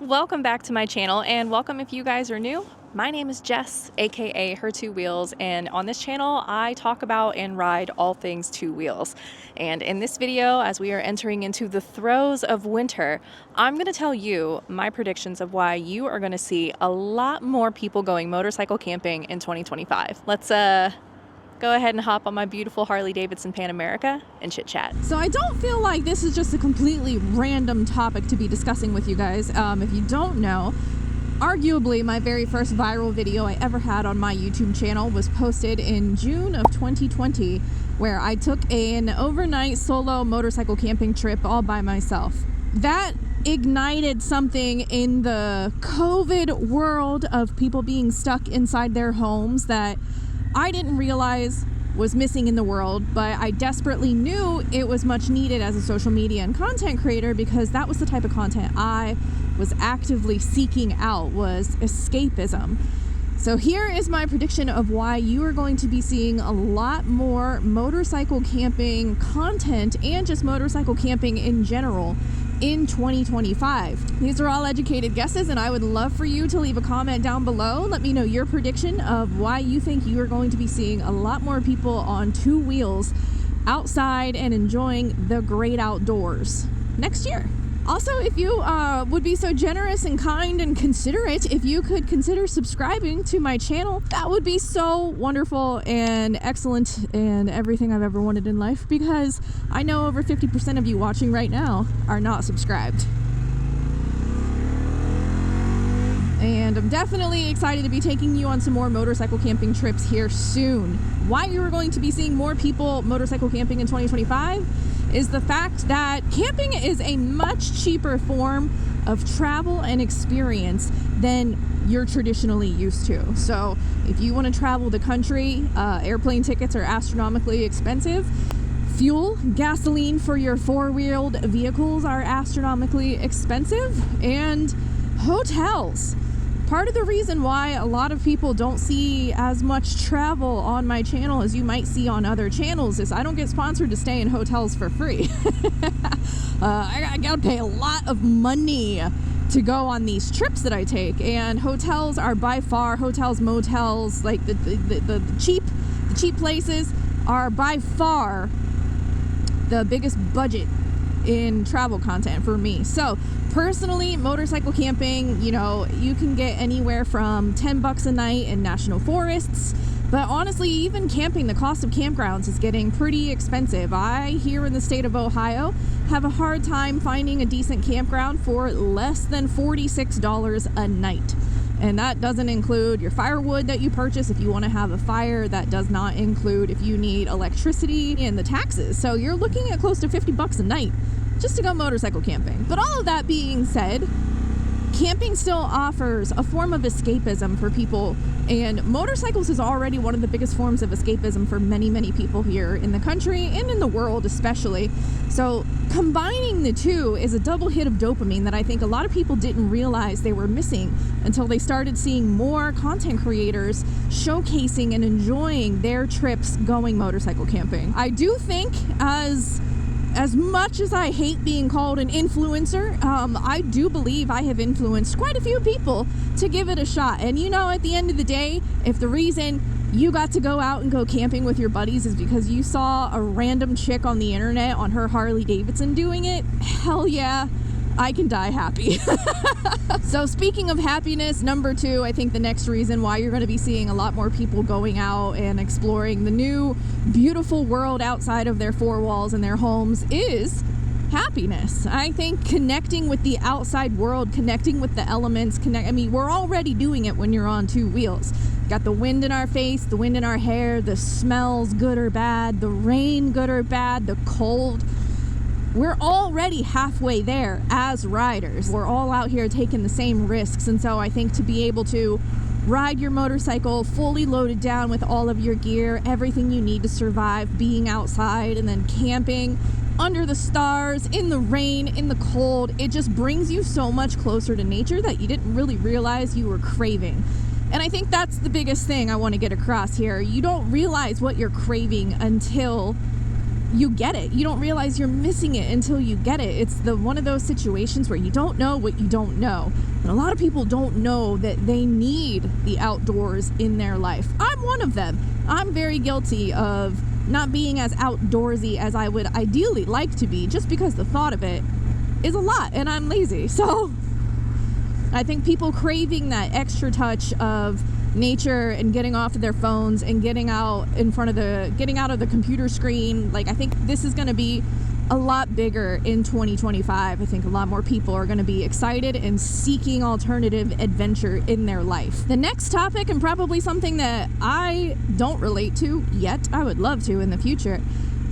Welcome back to my channel, and welcome if you guys are new. My name is Jess, aka Her Two Wheels, and on this channel I talk about and ride all things two wheels. And in this video, as we are entering into the throes of winter, I'm going to tell you my predictions of why you are going to see a lot more people going motorcycle camping in 2025. Let's go ahead and hop on my beautiful Harley Davidson Pan America and chit chat. So I don't feel like this is just a completely random topic to be discussing with you guys. If you don't know, arguably my very first viral video I ever had on my YouTube channel was posted in June of 2020, where I took an overnight solo motorcycle camping trip all by myself. That ignited something in the COVID world of people being stuck inside their homes that I didn't realize was missing in the world, but I desperately knew it was much needed as a social media and content creator, because that was the type of content I was actively seeking out, was escapism. So here is my prediction of why you are going to be seeing a lot more motorcycle camping content and just motorcycle camping in general in 2025. These are all educated guesses, and I would love for you to leave a comment down below. Let me know your prediction of why you think you are going to be seeing a lot more people on two wheels outside and enjoying the great outdoors next year. Also, if you would be so generous and kind and considerate, if you could consider subscribing to my channel, that would be so wonderful and excellent and everything I've ever wanted in life, because I know over 50% of you watching right now are not subscribed. And I'm definitely excited to be taking you on some more motorcycle camping trips here soon. Why you are going to be seeing more people motorcycle camping in 2025 is the fact that camping is a much cheaper form of travel and experience than you're traditionally used to. So if you want to travel the country, airplane tickets are astronomically expensive. Fuel, gasoline for your four-wheeled vehicles are astronomically expensive, and hotels. Part of the reason why a lot of people don't see as much travel on my channel as you might see on other channels is I don't get sponsored to stay in hotels for free. I gotta pay a lot of money to go on these trips that I take, and hotels are by far, motels, like the cheap places are by far the biggest budget in travel content for me. So personally, motorcycle camping, you know, you can get anywhere from $10 a night in national forests, but honestly, even camping, the cost of campgrounds is getting pretty expensive. I, here in the state of Ohio, have a hard time finding a decent campground for less than $46 a night. And that doesn't include your firewood that you purchase if you want to have a fire. That does not include if you need electricity and the taxes. So you're looking at close to $50 a night just to go motorcycle camping. But all of that being said, camping still offers a form of escapism for people, and motorcycles is already one of the biggest forms of escapism for many, many people here in the country and in the world especially. So combining the two is a double hit of dopamine that I think a lot of people didn't realize they were missing until they started seeing more content creators showcasing and enjoying their trips going motorcycle camping. I do think, as much as I hate being called an influencer, I do believe I have influenced quite a few people to give it a shot. And you know, at the end of the day, if the reason you got to go out and go camping with your buddies is because you saw a random chick on the internet on her Harley Davidson doing it, hell yeah, I can die happy. So speaking of happiness, number two, I think the next reason why you're going to be seeing a lot more people going out and exploring the new beautiful world outside of their four walls and their homes is happiness. I think connecting with the outside world, connecting with the elements, we're already doing it when you're on two wheels. Got the wind in our face, the wind in our hair, the smells, good or bad, the rain, good or bad, the cold. We're already halfway there as riders. We're all out here taking the same risks, and so I think to be able to ride your motorcycle fully loaded down with all of your gear, everything you need to survive being outside, and then camping under the stars, in the rain, in the cold, it just brings you so much closer to nature that you didn't really realize you were craving. And I think that's the biggest thing I want to get across here. You don't realize what you're craving until you get it. You don't realize you're missing it until you get it. It's one of those situations where you don't know what you don't know. And a lot of people don't know that they need the outdoors in their life. I'm one of them. I'm very guilty of not being as outdoorsy as I would ideally like to be, just because the thought of it is a lot and I'm lazy. So I think people craving that extra touch of nature and getting off of their phones and getting out of the computer screen, like, I think this is going to be a lot bigger in 2025. I think a lot more people are going to be excited and seeking alternative adventure in their life. The next topic, and probably something that I don't relate to yet, I would love to in the future,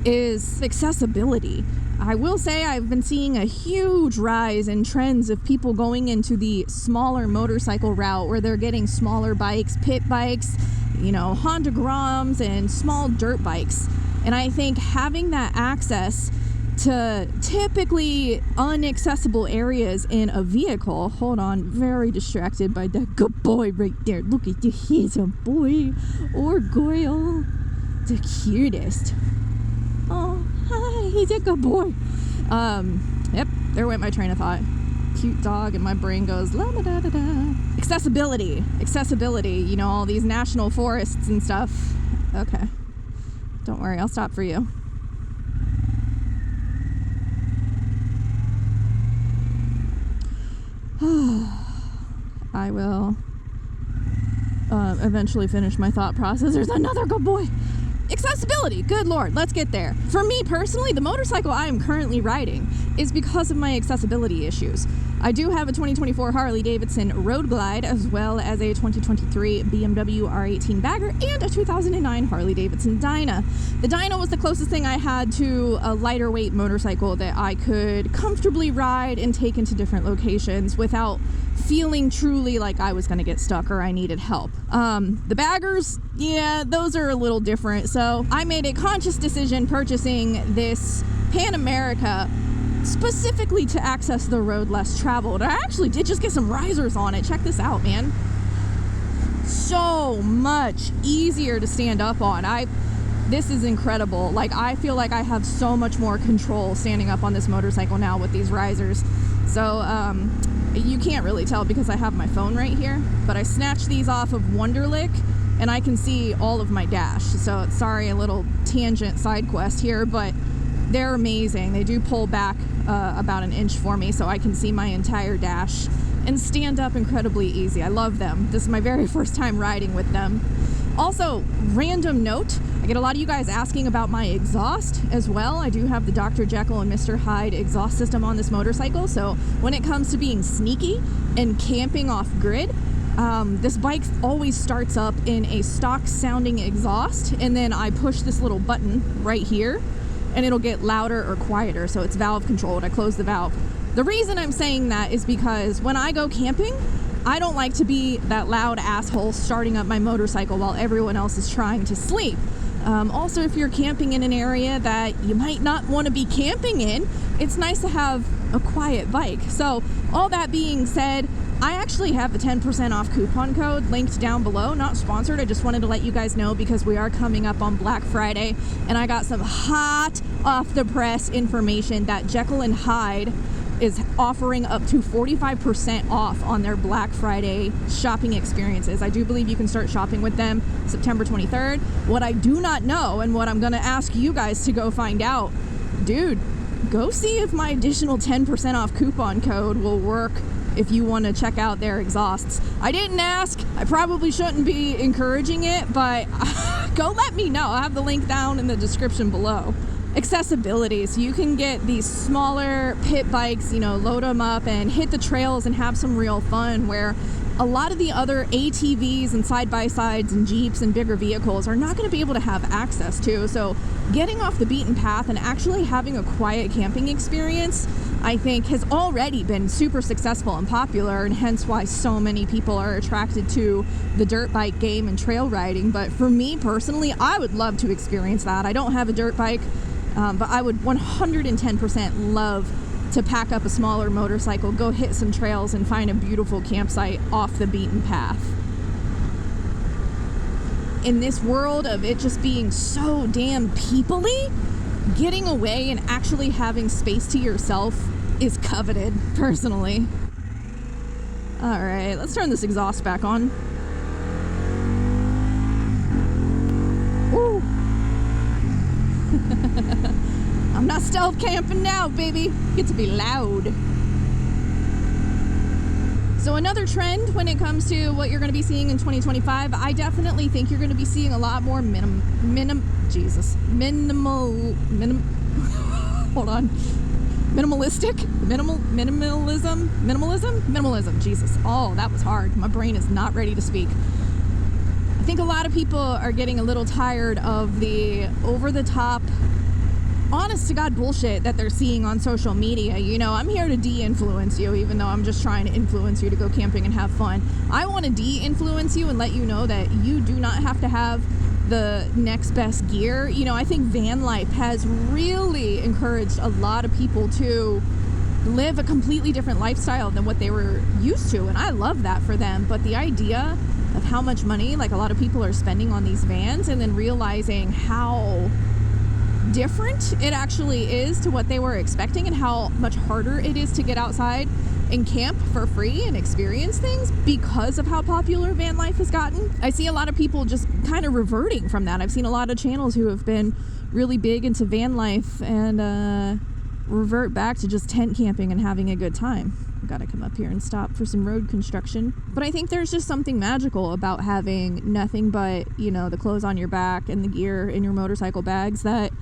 is accessibility. I will say I've been seeing a huge rise in trends of people going into the smaller motorcycle route, where they're getting smaller bikes, pit bikes, Honda Groms and small dirt bikes. And I think having that access to typically inaccessible areas in a vehicle. Hold on, very distracted by that good boy right there. Look at this, he's a boy or girl, the cutest. Oh, hi, he's a good boy. Yep, there went my train of thought. Cute dog, and my brain goes la da da da da. Accessibility, all these national forests and stuff. Okay, don't worry, I'll stop for you. I will eventually finish my thought process. There's another good boy. Accessibility, good lord, let's get there. For me personally, the motorcycle I am currently riding is because of my accessibility issues. I do have a 2024 Harley Davidson Road Glide, as well as a 2023 BMW R18 Bagger and a 2009 Harley Davidson Dyna. The Dyna was the closest thing I had to a lighter weight motorcycle that I could comfortably ride and take into different locations without feeling truly like I was going to get stuck or I needed help. The Baggers, yeah, those are a little different. So I made a conscious decision purchasing this Pan America specifically to access the road less traveled. I actually did just get some risers on it. Check this out, man. So much easier to stand up on. This is incredible. Like, I feel like I have so much more control standing up on this motorcycle now with these risers. So, you can't really tell because I have my phone right here, but I snatched these off of Wonderlic and I can see all of my dash. So, sorry, a little tangent side quest here, but they're amazing. They do pull back about an inch for me so I can see my entire dash and stand up incredibly easy. I love them. This is my very first time riding with them. Also, random note, I get a lot of you guys asking about my exhaust as well. I do have the Dr. Jekyll and Mr. Hyde exhaust system on this motorcycle, so when it comes to being sneaky and camping off grid, this bike always starts up in a stock sounding exhaust, and then I push this little button right here and it'll get louder or quieter, so it's valve controlled. I close the valve. The reason I'm saying that is because when I go camping, I don't like to be that loud asshole starting up my motorcycle while everyone else is trying to sleep. Also, if you're camping in an area that you might not want to be camping in, it's nice to have a quiet bike. So, all that being said, I actually have a 10% off coupon code linked down below. Not sponsored, I just wanted to let you guys know because we are coming up on Black Friday, and I got some hot off the press information that Jekyll and Hyde is offering up to 45% off on their Black Friday shopping experiences. I do believe you can start shopping with them September 23rd. What I do not know, and what I'm going to ask you guys to go find out, dude, go see if my additional 10% off coupon code will work if you want to check out their exhausts. I didn't ask. I probably shouldn't be encouraging it, but go let me know. I'll have the link down in the description below. Accessibility, so you can get these smaller pit bikes, load them up and hit the trails and have some real fun, where a lot of the other ATVs and side-by-sides and Jeeps and bigger vehicles are not going to be able to have access to. So getting off the beaten path and actually having a quiet camping experience, I think, has already been super successful and popular, and hence why so many people are attracted to the dirt bike game and trail riding. But for me personally, I would love to experience that. I don't have a dirt bike, but I would 110% love to pack up a smaller motorcycle, go hit some trails, and find a beautiful campsite off the beaten path. In this world of it just being so damn people-y, getting away and actually having space to yourself is coveted, personally. All right, let's turn this exhaust back on. Woo! I'm not stealth camping now, baby. Get to be loud. So another trend when it comes to what you're going to be seeing in 2025, I definitely think you're going to be seeing a lot more minimalism. Jesus. Oh, that was hard. My brain is not ready to speak. I think a lot of people are getting a little tired of the over-the-top, honest to God bullshit that they're seeing on social media. You know, I'm here to de-influence you, even though I'm just trying to influence you to go camping and have fun. I want to de-influence you and let you know that you do not have to have the next best gear. You know, I think van life has really encouraged a lot of people to live a completely different lifestyle than what they were used to, and I love that for them. But the idea of how much money like a lot of people are spending on these vans, and then realizing how different it actually is to what they were expecting, and how much harder it is to get outside and camp for free and experience things because of how popular van life has gotten. I see a lot of people just kind of reverting from that. I've seen a lot of channels who have been really big into van life and revert back to just tent camping and having a good time. I've got to come up here and stop for some road construction. But I think there's just something magical about having nothing but, you know, the clothes on your back and the gear in your motorcycle bags, that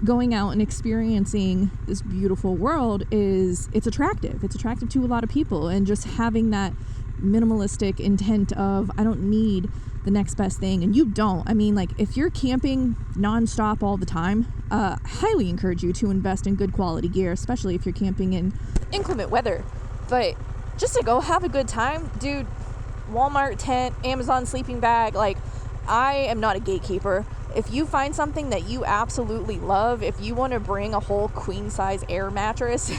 going out and experiencing this beautiful world it's attractive. It's attractive to a lot of people, and just having that minimalistic intent of, I don't need the next best thing. And you don't. I mean, like, if you're camping nonstop all the time, highly encourage you to invest in good quality gear, especially if you're camping in inclement weather. But just to go have a good time, dude, Walmart tent, Amazon sleeping bag, like, I am not a gatekeeper. If you find something that you absolutely love, if you want to bring a whole queen size air mattress,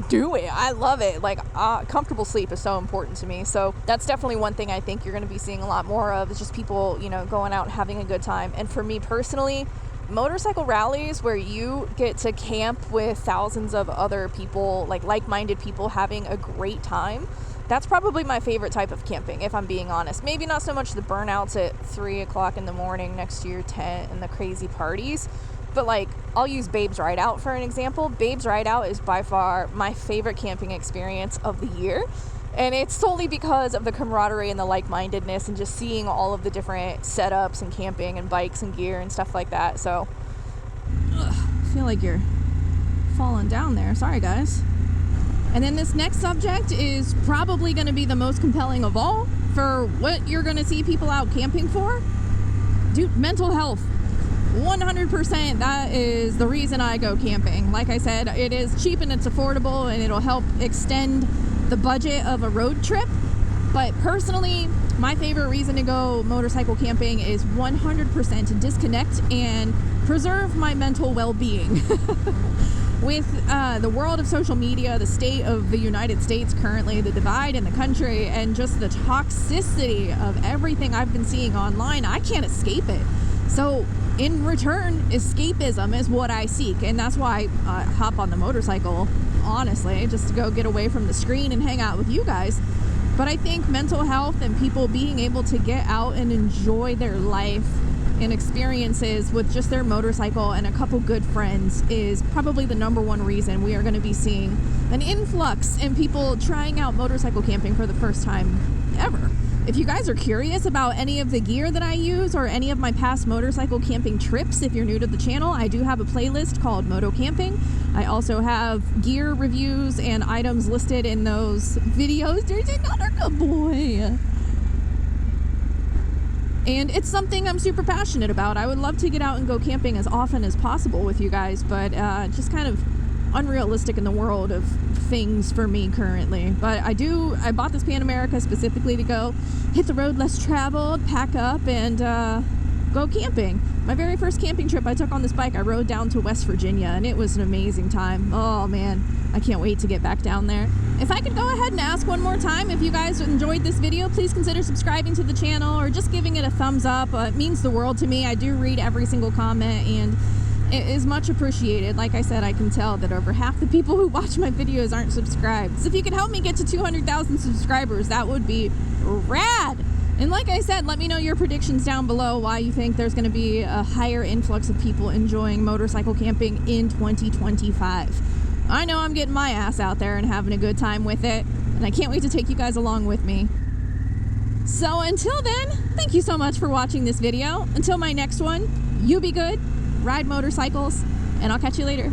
do it. I love it. Like, comfortable sleep is so important to me. So that's definitely one thing I think you're going to be seeing a lot more of, is just people, you know, going out and having a good time. And for me personally, motorcycle rallies where you get to camp with thousands of other people, like-minded people having a great time, that's probably my favorite type of camping, if I'm being honest. Maybe not so much the burnouts at 3 o'clock in the morning next to your tent and the crazy parties, but like, I'll use Babes Ride Out for an example. Babes Ride Out is by far my favorite camping experience of the year. And it's solely because of the camaraderie and the like-mindedness and just seeing all of the different setups and camping and bikes and gear and stuff like that. So, I feel like you're falling down there. Sorry, guys. And then this next subject is probably going to be the most compelling of all for what you're going to see people out camping for. Dude, mental health. 100%, that is the reason I go camping. Like I said, it is cheap and it's affordable, and it'll help extend the budget of a road trip. But personally, my favorite reason to go motorcycle camping is 100% to disconnect and preserve my mental well-being. With the world of social media, the state of the United States currently, the divide in the country, and just the toxicity of everything I've been seeing online, I can't escape it. So in return, escapism is what I seek, and that's why I hop on the motorcycle, honestly, just to go get away from the screen and hang out with you guys. But I think mental health and people being able to get out and enjoy their life and experiences with just their motorcycle and a couple good friends is probably the number one reason we are going to be seeing an influx in people trying out motorcycle camping for the first time ever. If you guys are curious about any of the gear that I use or any of my past motorcycle camping trips, if you're new to the channel, I do have a playlist called Moto Camping. I also have gear reviews and items listed in those videos. There's another good boy. And it's something I'm super passionate about. I would love to get out and go camping as often as possible with you guys, but just kind of unrealistic in the world of things for me currently. But I bought this Pan America specifically to go hit the road less traveled, pack up, and go camping. My very first camping trip I took on this bike, I rode down to West Virginia, and it was an amazing time. Oh man, I can't wait to get back down there. If I could go ahead and ask one more time, if you guys enjoyed this video, please consider subscribing to the channel or just giving it a thumbs up. It means the world to me. I do read every single comment, and It is much appreciated. Like I said, I can tell that over half the people who watch my videos aren't subscribed. So if you could help me get to 200,000 subscribers, that would be rad. And like I said, let me know your predictions down below why you think there's going to be a higher influx of people enjoying motorcycle camping in 2025. I know I'm getting my ass out there and having a good time with it, and I can't wait to take you guys along with me. So until then, thank you so much for watching this video. Until my next one, you be good, ride motorcycles, and I'll catch you later.